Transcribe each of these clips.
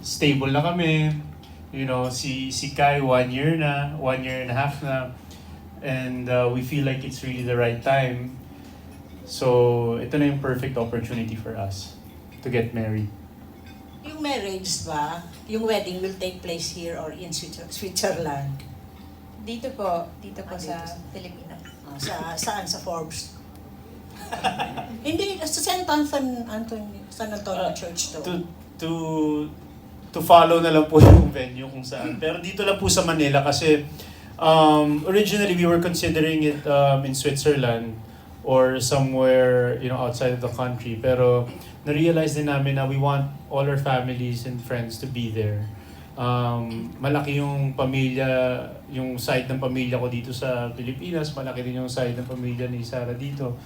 stable na kami. You know, si Kai 1 year na, 1.5 years na. And we feel like it's really the right time. So, ito na yung perfect opportunity for us to get married. Yung marriage ba, yung wedding will take place here or in Switzerland? Dito po Dito sa sa- Pilipinas. Saan? Sa Forbes? Hindi, sa San Antonio Church to. To follow na lang po yung venue kung saan. Pero dito lang po sa Manila kasi originally we were considering it in Switzerland or somewhere, you know, outside of the country. Pero na-realize din namin na we want all our families and friends to be there. Malaki yung pamilya, yung side ng pamilya ko dito sa Pilipinas, malaki din yung side ng pamilya ni Sarah dito.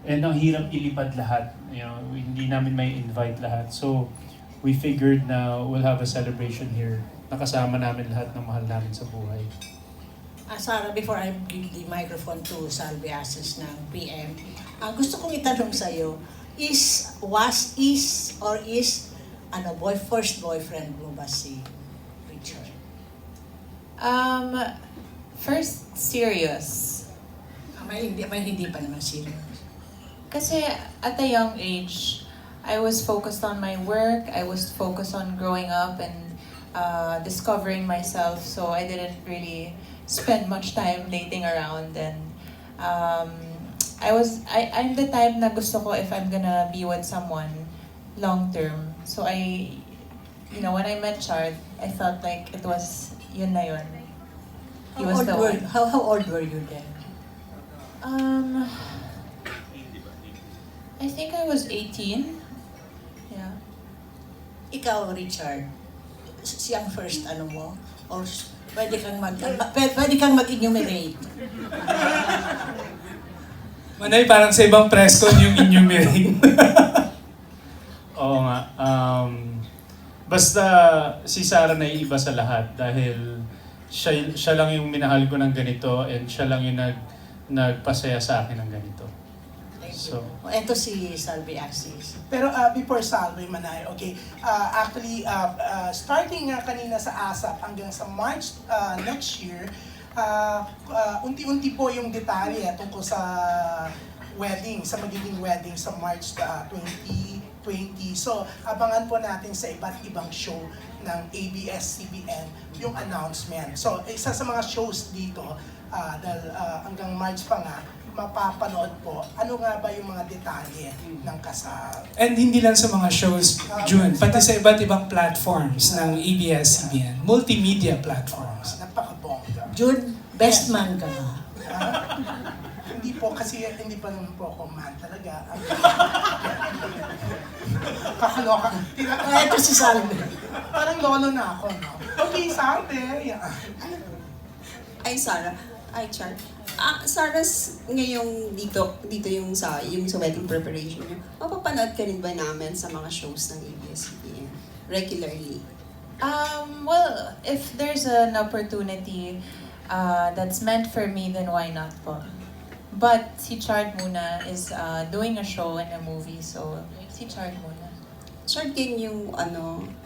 And ang hirap ilipad lahat. You know, hindi namin may invite lahat. So, we figured na we'll have a celebration here. Nakasama namin lahat ng mahal namin sa buhay. Sarah, before I give the microphone to Salvi Ases ng PM, gusto kong itanong sa'yo, is first boyfriend mo ba si Richard? First, serious. May hindi pa naman serious. Kasi at a young age, I was focused on my work, I was focused on growing up and discovering myself, so I didn't really spend much time dating around. And I'm the type na gusto ko if I'm gonna be with someone long term. So when I met Chard, I felt like it was yun na yun. He was the one. How old were you then? I think I was 18. Yeah. Ikaw, Richard, siyang first mo? Or pwede kang mag-enumerate? Manay, parang sa ibang press con yung enumerate. Oo nga. Basta si Sarah na iiba sa lahat dahil siya lang yung minahal ko ng ganito and siya lang yung nagpasaya sa akin ng ganito. So, Ito si Salvi Asis. Pero before Salve, Manay, okay, actually, starting kanina sa ASAP hanggang sa March next year, unti-unti po yung detalye tungkol sa wedding, sa magiging wedding sa March 2020. So, abangan po natin sa iba't ibang show ng ABS-CBN yung announcement. So, isa sa mga shows dito, dahil hanggang March pa nga, mapapanood po ano nga ba yung mga detalye ng kasal. And hindi lang sa mga shows, June, pati sa iba't ibang platforms ng ABS-CBN, multimedia platforms. Napakabongga. June, best man ka na. Hindi po, kasi hindi pa naman po ako man talaga. Kakaloka. Ito si Salvi. Parang lolo na ako, no? Okay, Salve. Yeah. Ay, Sarah. Ay, Char. Sarah, ngayong dito yung sa wedding preparation niyo, mapapanood ka rin ba namin sa mga shows ng ABS-CBN regularly? Well, if there's an opportunity that's meant for me, then why not po? But si Chard muna is doing a show and a movie, so si Chard muna. Char, can you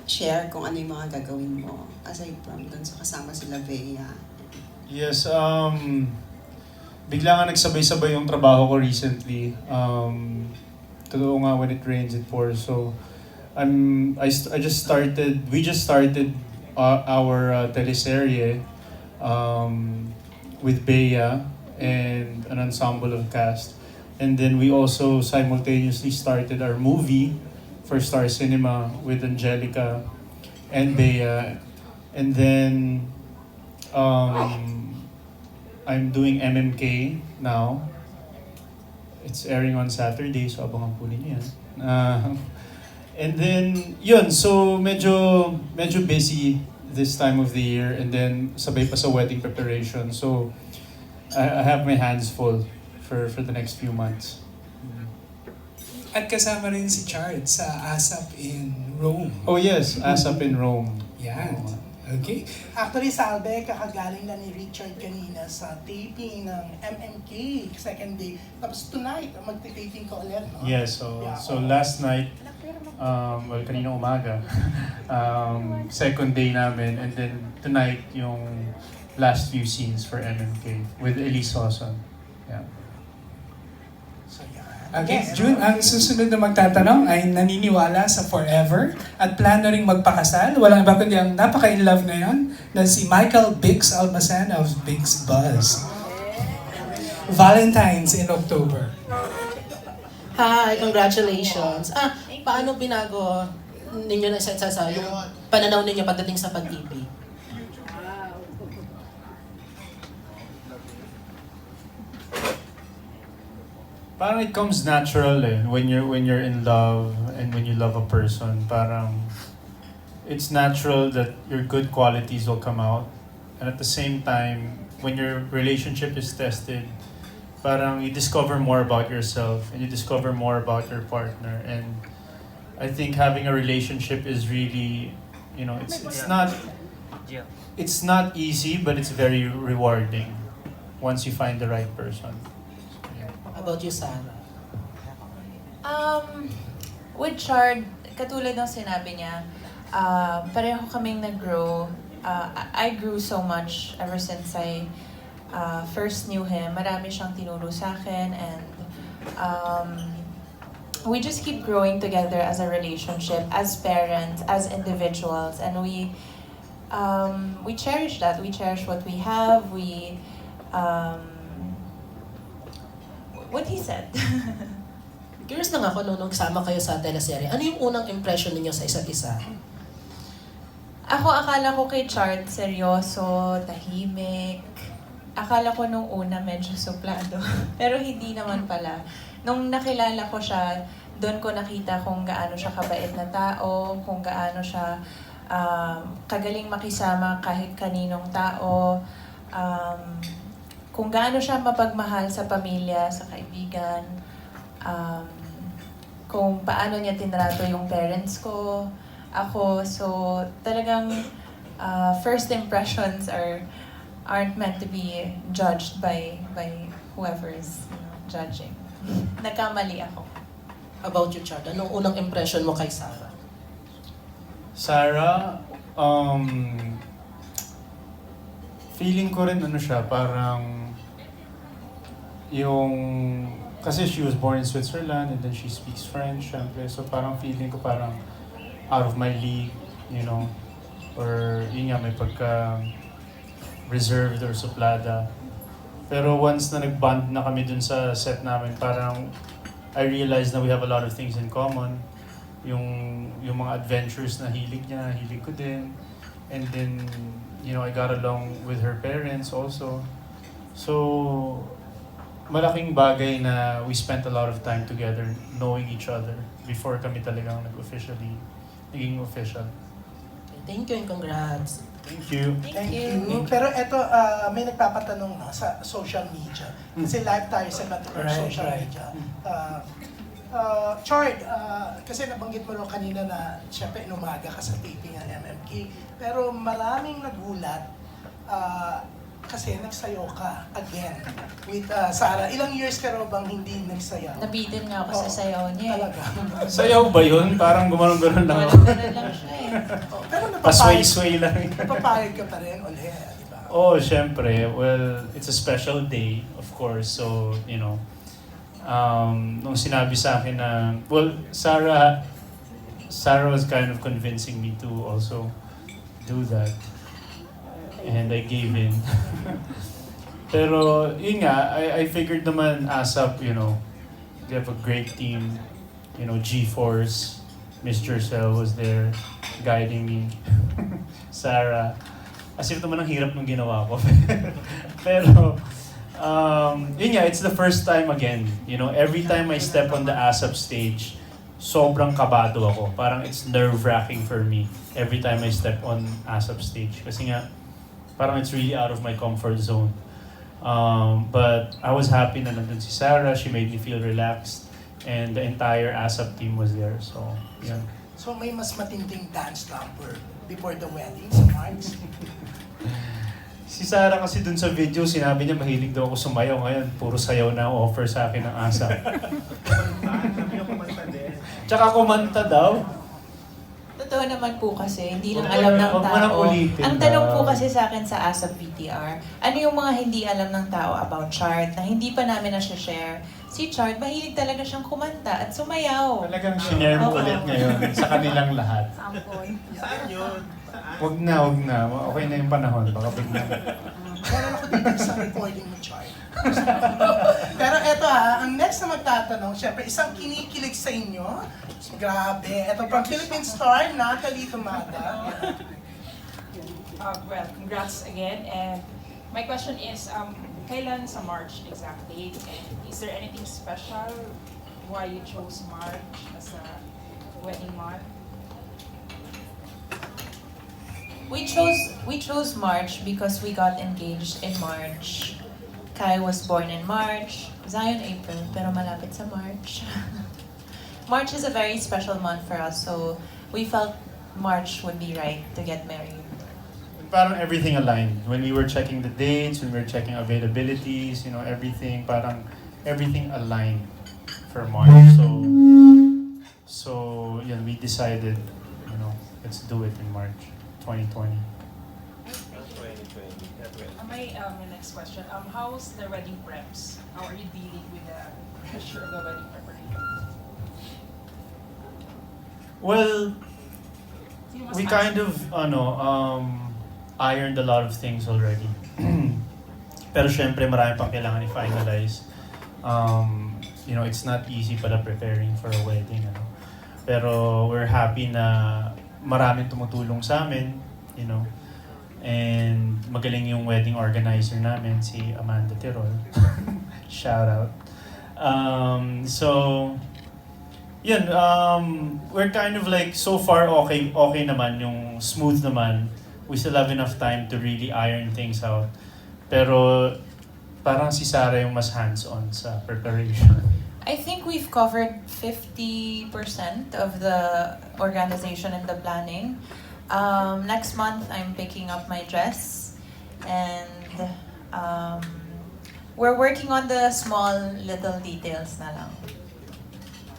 share kung ano yung mga gagawin mo aside from dun sa kasama sila Bea? yes, bigla nga nagsabay-sabay yung trabaho ko recently. Totoo nga, when it rains, it pours. So, we just started our teleserye with Bea and an ensemble of cast. And then we also simultaneously started our movie for Star Cinema with Angelica and Bea. And then I'm doing MMK now. It's airing on Saturday, so abangan po ninyo yan. And then, yun, so medyo busy this time of the year, and then sabay pa sa wedding preparation. So I have my hands full for the next few months. At kasama rin si Chard sa ASAP in Rome. Oh yes, ASAP in Rome. Yan. Okay. Actually, Salve, kakagaling na ni Richard kanina sa taping ng MMK, second day. Tapos tonight, magti-taping ka ulit, no? Yes, so last night well, kaninang umaga. Second day namin, and then tonight, yung last few scenes for MMK with Elise Soson. Yeah. So, yan. Okay, June, ang susunod na magtatanong ay naniniwala sa forever at plano ring magpakasal. Walang iba kundi ang napaka-in-love ngayon na si Michael Biggs Almasan of Biggs Buzz. Valentine's in October. Hi, congratulations. Paano binago ninyo na sa yung pananaw ninyo pagdating sa pag-ibig? Parang it comes natural when you're in love and when you love a person. Parang it's natural that your good qualities will come out, and at the same time, when your relationship is tested, parang you discover more about yourself and you discover more about your partner. And I think having a relationship is really, it's not easy, but it's very rewarding once you find the right person. How about you, Sarah? With Chard, katulad ng sinabi niya, pareho kaming nag-grow. I grew so much ever since I first knew him. Marami siyang tinuro sa akin, and we just keep growing together as a relationship, as parents, as individuals, and we cherish that. We cherish what we have. What he said. Curious lang ako nung nagsama kayo sa teleserye. Ano yung unang impression ninyo sa isa't isa? Ako, akala ko kay Chard, seryoso, tahimik. Akala ko nung una medyo suplado. Pero hindi naman pala. Nung nakilala ko siya, doon ko nakita kung gaano siya kabait na tao, kung gaano siya kagaling makisama kahit kaninong tao, kung gaano siya mapagmahal sa pamilya, sa kaibigan, kung paano niya tinrato yung parents ko, ako. So talagang first impressions aren't meant to be judged by whoever is judging. Nagkamali ako. About you, Chard? Anong unang impression mo kay Sarah? Sarah, feeling ko rin siya, parang kasi she was born in Switzerland and then she speaks French, syempre. So parang feeling ko parang out of my league, or yun nga, may pagka reserved or suplada. Pero once na nag-bond na kami dun sa set namin, parang I realized na we have a lot of things in common. Yung mga adventures na hilig niya, hilig ko din. And then, I got along with her parents also. So, malaking bagay na we spent a lot of time together knowing each other before kami talagang naging official. Thank you and congrats. Thank you. Thank you. Pero eto, may nagpapatanong sa social media. Kasi live tayo sa social media. Chard, kasi nabanggit mo rin kanina na syempre inumaga ka sa taping ng MMK. Pero maraming nagulat kasi nagsayaw ka again with Sarah. Ilang years ka raw bang hindi nagsayaw? Nabitin nga ako sa sayaw niya. Talaga. Sayaw ba yun? Parang gumanon-ganon lang ako. Wala lang siya eh. Pero Pasway-sway lang. napapayag ka pa rin ulit, di ba? Oh, syempre. Well, it's a special day, of course. So, nung sinabi sa akin na, well, Sarah was kind of convincing me to also do that. And I gave in. Pero, yun nga, I figured naman ASAP, they have a great team. G-Force, Miss Jercel was there, guiding me. Sarah. As if naman ang hirap nung ginawa ko. Pero, yun nga, it's the first time again. Every time I step on the ASAP stage, sobrang kabado ako. Parang it's nerve-wracking for me every time I step on ASAP stage. Kasi nga, parang it's really out of my comfort zone. But I was happy na nandun si Sarah. She made me feel relaxed. And the entire ASAP team was there. So, yeah. So may mas matinding dance number before the wedding sa March? Si Sarah kasi dun sa video, sinabi niya mahilig daw ako sumayaw. Ngayon, puro sayaw na ang offer sa akin ng ASAP. Tsaka kumanta daw. Totoo naman po kasi, hindi lang Huwag alam mo- ng huwag mo nang tao. ulitin Ang tanong na. po kasi sa akin sa ASAP VTR, ano yung mga hindi alam ng tao about Chart na hindi pa namin na-share? Si Chart, mahilig talaga siyang kumanta at sumayaw. Talagang shinare mo Oo. ulit ngayon sa kanilang lahat. Saan yun? Huwag na. Okay na yung panahon. Baka bigla. Meron ako dito sa recording mo, Char. Pero eto ang next na magtatanong, syempre isang kinikilig sa inyo. Grabe. Eto from Philippine Star, Nakakaluha. Well, congrats again. And my question is, kailan sa March exactly? And is there anything special why you chose March as a wedding month? We chose March because we got engaged in March. Kai was born in March, Zion April, pero malapit sa March. March is a very special month for us, so we felt March would be right to get married. Parang everything aligned. When we were checking the dates, when we were checking availabilities, everything, parang everything aligned for March. So yeah, we decided, let's do it in March 2020. My next question, how's the wedding preps? How are you dealing with the pressure of the wedding preparation? Well, Sino mas we fast? kind of, ironed a lot of things already. Pero syempre, marami pang kailangan i-finalize. It's not easy pala preparing for a wedding. Pero we're happy na maraming tumutulong sa amin, And magaling yung wedding organizer namin, si Amanda Tirol. Shout out. We're kind of like, so far okay naman, yung smooth naman. We still have enough time to really iron things out. Pero parang si Sarah yung mas hands-on sa preparation. I think we've covered 50% of the organization and the planning. Next month, I'm picking up my dress, and we're working on the small little details na lang.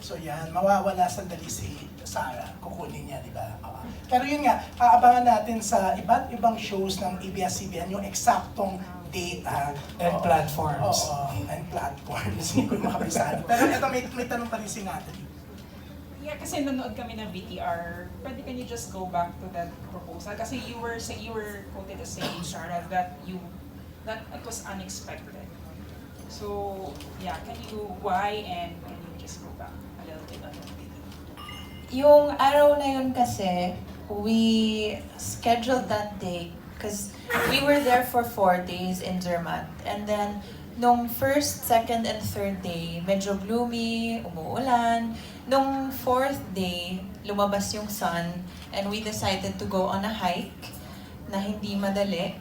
So yan, mawawala sandali si Sarah, kukunin niya, di ba? Pero yun nga, aabangan natin sa iba't ibang shows ng ABS-CBN yung eksaktong date And platforms. Oo, and platforms. Hindi ko makabisado. Pero ito, may tanong pa rin si Natalie. Yeah, kasi nanonood kami ng VTR. Pwede can you just go back to that proposal? Kasi you were quoted as saying, Sarah, that it was unexpected. So, yeah, why, and can you just go back a little bit on that? Yung araw na yun kasi, we scheduled that day because we were there for 4 days in Zermatt. And then, nung first, second, and third day, medyo gloomy, umuulan. Nung fourth day, lumabas yung sun, and we decided to go on a hike na hindi madali.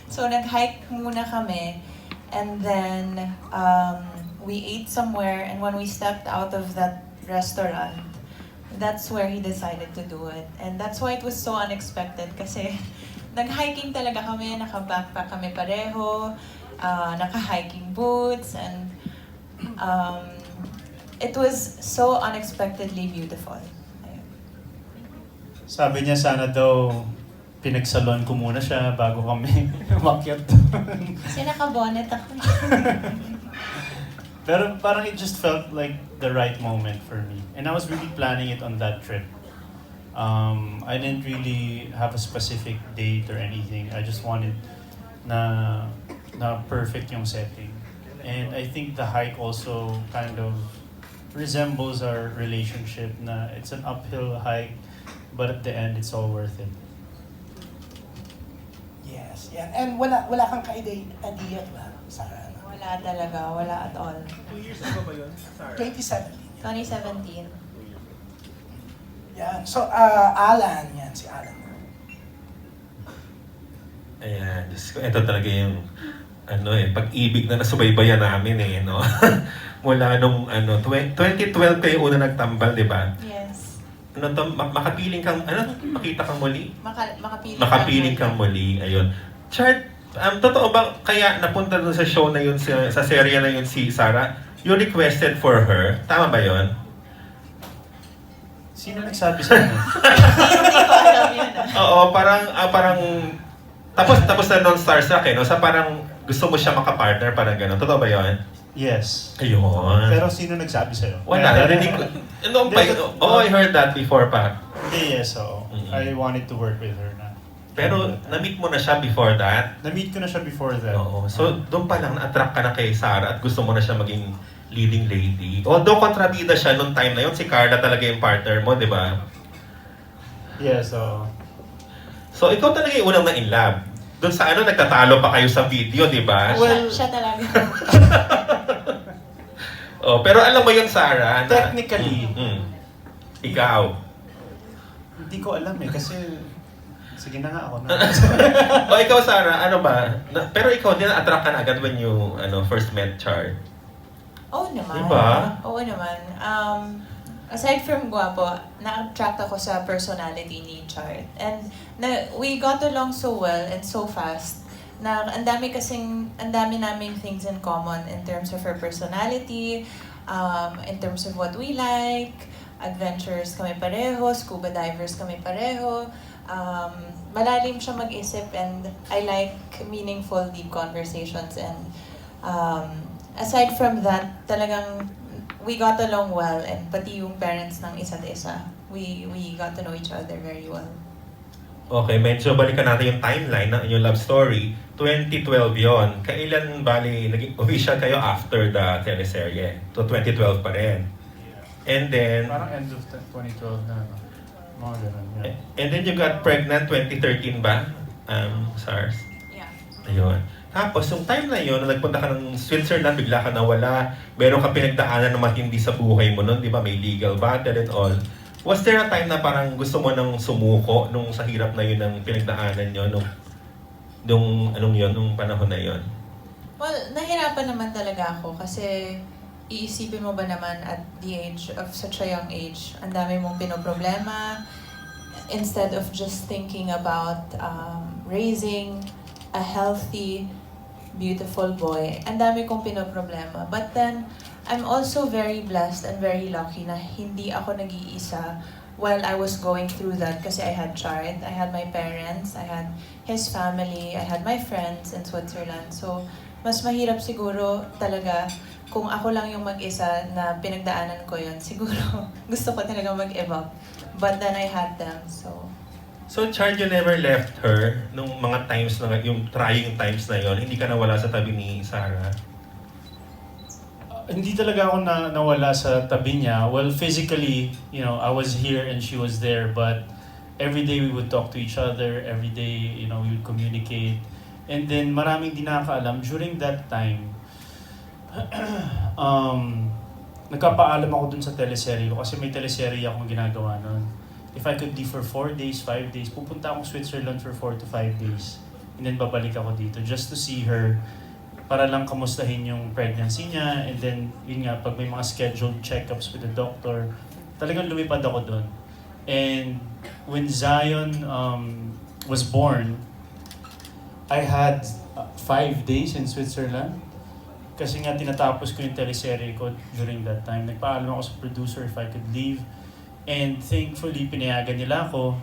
So, nag-hike muna kami, and then we ate somewhere, and when we stepped out of that restaurant, that's where he decided to do it. And that's why it was so unexpected, kasi nag-hiking talaga kami, naka-backpack kami pareho, naka-hiking boots, and it was so unexpectedly beautiful. Ayun. Sabi niya sana daw pinagsalon ko muna siya bago kami umakyat doon. Kasi naka-bonnet ako. Pero parang it just felt like the right moment for me. And I was really planning it on that trip. I didn't really have a specific date or anything. I just wanted na perfect yung setting. And I think the hike also kind of resembles our relationship na it's an uphill hike, but at the end, it's all worth it. Yes, yan. And wala kang ka-idea, ba, Sarah? Wala talaga, wala at all. 2 years ago ba yun? Sorry. 2017. 2017. Yan. So, Alan, yan, si Alan. Ayan, Diyos ko, ito talaga yung pag-ibig na nasubaybayan namin no? Mula nung 2012 kayo una nagtambal, di ba? Yes. Makapiling kang, makita kang muli? Makapiling Kang muli, ayun. Chart, totoo ba kaya napunta dun sa show na yun, sa serye na yun si Sarah, you requested for her? Tama ba yun? Sino nagsabi sa inyo? Hindi ko alam yun. Oo, parang tapos na non-starstruck no? Sa parang gusto mo siya makapartner, parang gano'n. Totoo ba yun? Yes. Ayun. Pero sino nagsabi sa'yo? Wala, narinig ko. I heard that before pa. Hindi, yes, oo. I wanted to work with her na. Pero na-meet mo na siya before that? Na-meet ko na siya before that. Oo. So, doon pa lang na-attract ka na kay Sarah at gusto mo na siya maging leading lady. Although kontrabida siya nung time na yun, si Carla talaga yung partner mo, di ba? Yes, oo. So, ikaw talaga yung unang na-in love. Doon sa nagtatalo pa kayo sa video, di ba? Well, Siya talaga. Oh, pero alam mo yun, Sarah, na... Technically. Ikaw. Hindi ko alam kasi... Sige na nga ako na. O ikaw, Sarah, ano ba? Pero ikaw, din na-attract ka na agad when you first met Char. Oo naman. Diba? Oo naman. Aside from guwapo, na-attract ako sa personality ni Chart. And we got along so well and so fast na ang dami naming things in common in terms of her personality, in terms of what we like, adventures kami pareho, scuba divers kami pareho. Malalim siya mag-isip and I like meaningful, deep conversations. And aside from that, talagang we got along well, and pati yung parents ng isa't isa, we got to know each other very well. Okay, medyo balikan natin yung timeline ng inyong love story. 2012 yon. Kailan bali naging official kayo after the teleserye? So 2012 pa rin. And then... Parang end of 2012 na. Mga ganun, yeah. And then you got pregnant 2013 ba? SARS? Yeah. Ayun. Tapos, yung time na yun, nung nagpunta ka ng Switzerland, bigla ka nawala, meron ka pinagdaanan na matindi sa buhay mo nun, di ba? May legal battle and all. Was there a time na parang gusto mo nang sumuko nung sa hirap na yun ng pinagdaanan nyo, nung panahon na yun? Well, nahirapan naman talaga ako kasi iisipin mo ba naman at the age of such a young age, ang dami mong pinoproblema instead of just thinking about raising a healthy, beautiful boy. Ang dami kong pinoproblema. But then, I'm also very blessed and very lucky na hindi ako nag-iisa while I was going through that kasi I had Chart, I had my parents, I had his family, I had my friends in Switzerland. So, mas mahirap siguro talaga kung ako lang yung mag-isa na pinagdaanan ko yun. Siguro gusto ko talaga mag-evolve. But then I had them, so... So, Char, you never left her nung mga times na, yung trying times na yon, hindi ka nawala sa tabi ni Sarah? Hindi talaga ako nawala sa tabi niya. Well, physically, I was here and she was there, but every day we would talk to each other, every day, we would communicate. And then, maraming di nakakaalam, during that time, nagkapaalam ako dun sa teleserye ko kasi may teleserye akong ginagawa nun. If I could leave for 4 days, 5 days, pupunta akong Switzerland for 4 to 5 days. And then babalik ako dito just to see her para lang kamustahin yung pregnancy niya. And then, yun nga, pag may mga scheduled checkups with the doctor, talagang lumipad ako doon. And when Zion was born, I had 5 days in Switzerland. Kasi nga tinatapos ko yung teleserye ko during that time. Nagpaalam ako sa producer if I could leave. And thankfully, pinayagan nila ako.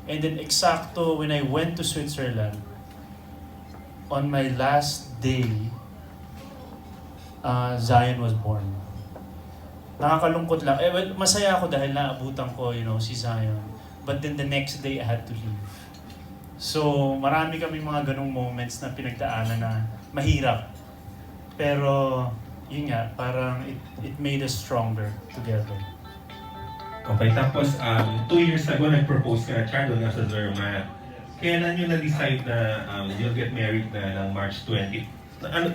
And then eksakto when I went to Switzerland, on my last day, Zion was born. Nakakalungkot lang. Well, masaya ako dahil naabutan ko, si Zion. But then the next day, I had to leave. So, marami kami mga ganong moments na pinagdaanan na mahirap. Pero, yun nga, parang it made us stronger together. Okay, tapos 2 years ago, nag-propose ka na, Char, doon nga sa Zermatt. Kailan nyo na-decide na you'll get married na ng March 20?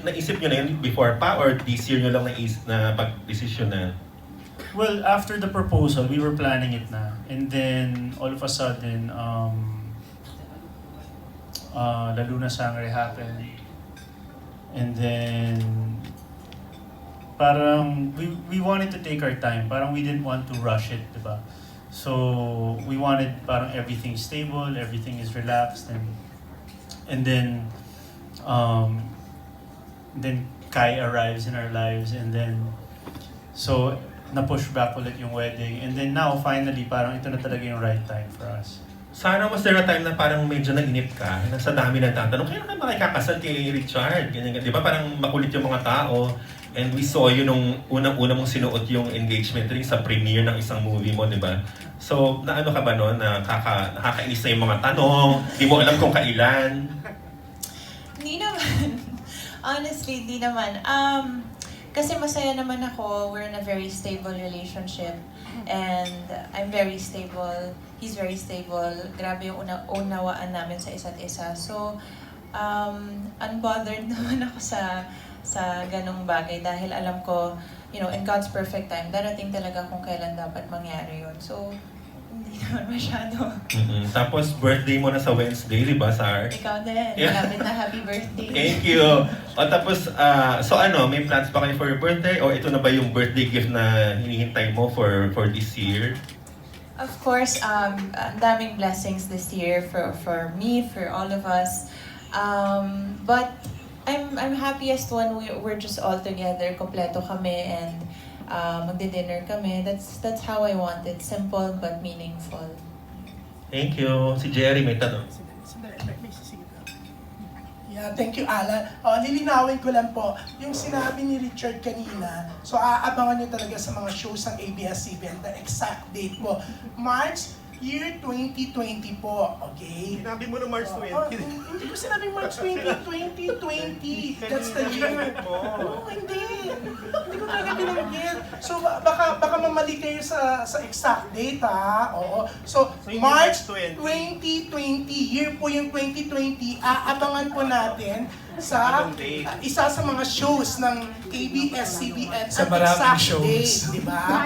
Naisip nyo na yun before pa or this year nyo lang na pag-desisyon na? Well, after the proposal, we were planning it na. And then, all of a sudden, La Luna Sangre happened. And then, parang we wanted to take our time. Parang we didn't want to rush it, diba? So we wanted parang everything stable, everything is relaxed, and then Kai arrives in our lives, and then so na-push back ulit yung wedding. And then now, finally, parang ito na talaga yung right time for us. Sana was there a time na parang medyo nainip ka, na sa dami nagtatanong, kaya ka makikakasal kay Richard? Ganyan, di ba parang makulit yung mga tao? And we saw you nung unang-una mong sinuot yung engagement ring sa premiere ng isang movie mo, di ba? So, naano ka ba noon? Nakakainis na yung mga tanong, di mo alam kung kailan? Hindi naman. Honestly, di naman. Kasi masaya naman ako. We're in a very stable relationship. And I'm very stable. He's very stable. Grabe yung unawaan namin sa isa't isa. So, unbothered naman ako sa ganong bagay dahil alam ko, in God's perfect time, darating talaga kung kailan dapat mangyari yun. So, hindi naman masyado. Tapos birthday mo na sa Wednesday, di ba, Sar? Ikaw din. Yeah. Malapit na happy birthday. Thank you. O tapos, so may plans pa kayo for your birthday? O ito na ba yung birthday gift na hinihintay mo for this year? Of course, ang daming blessings this year for me, for all of us. But I'm happiest when we're just all together, kompleto kami, and magdi-dinner kami. That's how I want it. Simple but meaningful. Thank you. Si Jerry may tanong. Yeah, thank you, Alan. Lilinawin ko lang po, yung sinabi ni Richard kanina, so aabangan nyo talaga sa mga shows ng ABS-CBN, the exact date po. March year 2020 po, okay? Sinabi mo na March 20. Hindi ko sinabing March 2020. That's the year. No, hindi. Hindi ko talaga binanggit. So baka mamali kayo sa exact date, ha? Oo. So March 2020, year po yung 2020, aabangan po natin sa isa sa mga shows ng ABS-CBN Sa maraming shows. Di ba?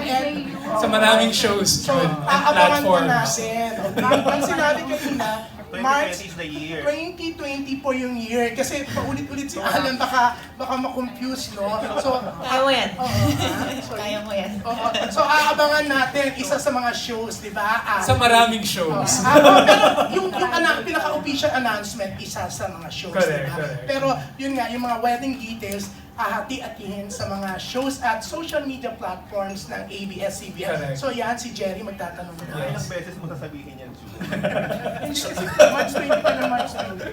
Sa maraming shows. So, aabangan po natin. Okay? Ang sinabi kanina, March 2020 is the year. 2020 po yung year. Kasi paulit-ulit si Alan, baka ma-confuse, no? So, Kaya mo yan. Sorry. Kaya mo yan. So, aabangan natin isa sa mga shows, di ba? Sa maraming shows. Pero yung pinaka-official announcement, isa sa mga shows, Correct, di ba? correct. Pero yun nga, yung mga wedding details, ahati-atihin sa mga shows at social media platforms ng ABS-CBN. Correct. So yan, si Jerry magtatanong na. Ilang beses mo sasabihin yan, Ju? March 20 pa na March 20.